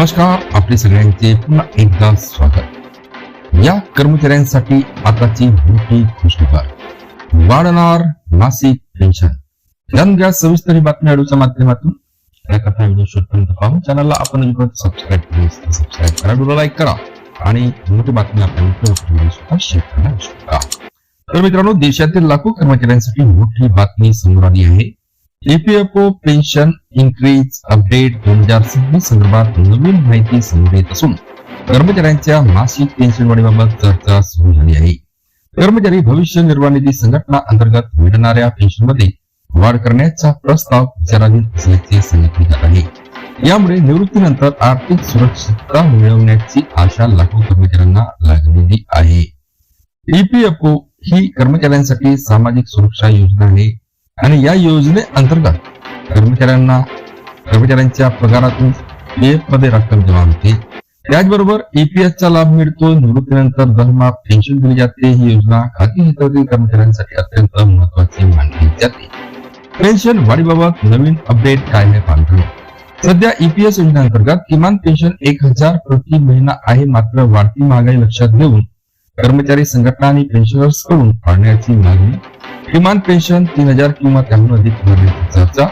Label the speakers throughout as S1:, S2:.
S1: नमस्कार, आपले सगळ्यांचे पुन्हा एकदा स्वागत। या कर्मचाऱ्यांसाठी आताची मोठी खुशखबर, वाढणार मासिक पेन्शन। जाणून घ्या सविस्तर ही बातमी व्हिडिओच्या माध्यमातून। त्याकरता व्हिडिओ शेवटपर्यंत पाहून चॅनलला आपण सबस्क्राईब करा, व्हिडिओ लाईक करा आणि मोठी बातमी आपल्या मित्रांसोबत शेअर करायला विसरू नका। तर मित्रांनो, देशातील लाखो कर्मचाऱ्यांसाठी मोठी बातमी समोर आली आहे। EPFO पेन्शन इन्क्रीज अपडेट 2026 संदर्भात नवीन माहिती समोर येत असून कर्मचाऱ्यांच्या मासिक पेन्शन वाढीबाबत चर्चा सुरू झाली आहे। कर्मचारी भविष्य निर्वाह निधी संघटना अंतर्गत मिळणाऱ्या पेन्शनमध्ये वाढ करण्याचा प्रस्ताव विचाराधीन असल्याचे सांगितले जात आहे। यामुळे निवृत्तीनंतर आर्थिक सुरक्षितता मिळवण्याची आशा लाखो कर्मचाऱ्यांना लागलेली आहे। EPFO ही कर्मचाऱ्यांसाठी सामाजिक सुरक्षा योजना आहे आणि या योजने अंतर्गत कर्मचाऱ्यांच्या पगारातून PF मध्ये रक्कम जमा होते। त्याचबरोबर EPS चा लाभ मिळतो। निवृत्तीनंतर दरमहा पेन्शन दिली जाते। ही योजना खाजगी क्षेत्रातील कर्मचाऱ्यांसाठी अत्यंत महत्त्वाची मानली जाते। पेन्शन वाढीबाबत नवीन अपडेट काय आहे पाहतो। सध्या EPS योजनेअंतर्गत किमान पेन्शन 1000 प्रति महिना आहे, मात्र वाढती महागाई लक्षात घेऊन कर्मचारी संघटना आणि पेन्शनर्स कडून वाढण्याची मागणी, किमान पेन्शन 3000 किंवा त्याहून अधिक करण्याची चर्चा,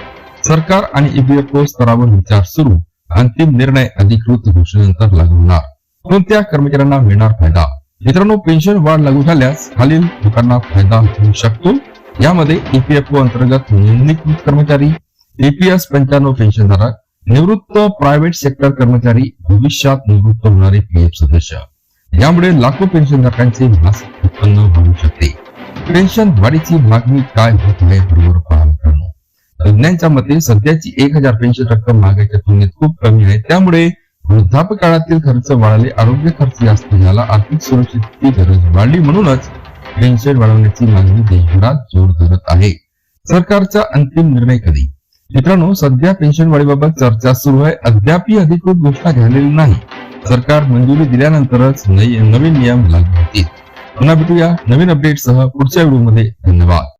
S1: सरकार आणि EPFO स्तरावर विचार सुरू। अंतिम निर्णय अधिकृत घोषणेनंतर लागू होणार। कोणत्या कर्मचाऱ्यांना मिळणार फायदा? मित्रांनो, पेन्शन वाढ लागू झाल्यास खालील लोकांना फायदा होऊ शकतो। यामध्ये EPFO अंतर्गत नोंदणीकृत कर्मचारी, EPS 95 पेन्शनधारक, निवृत्त प्रायव्हेट सेक्टर कर्मचारी, भविष्यात निवृत्त होणारे PF सदस्य। यामुळे लाखो पेन्शनधारकांचे मासिक उत्पन्न वाढू शकते। पेन्शन वाढीची मागणी काय होत आहे बरोबर पहा मित्रांनो। तज्ञांच्या मते सध्याची 1000 पेन्शन रक्कम महागाईच्या तुलनेत खूप कमी आहे। त्यामुळे वृद्धापकाळातील खर्च वाढले, आरोग्य खर्च जास्त झाला, आर्थिक सुरक्षेची गरज वाढली, म्हणूनच पेन्शन वाढवण्याची मागणी देशभरात जोर धरत आहे। सरकारचा अंतिम निर्णय कधी? मित्रांनो, सध्या पेन्शन वाढीबाबत चर्चा सुरू आहे। अद्याप अधिकृत घोषणा झालेली नाही। सरकार मंजुरी दिल्यानंतरच नवीन नियम लागू होतील। पुन्हा भेटूया नवीन अपडेट सह पुढच्या व्हिडिओमध्ये। धन्यवाद।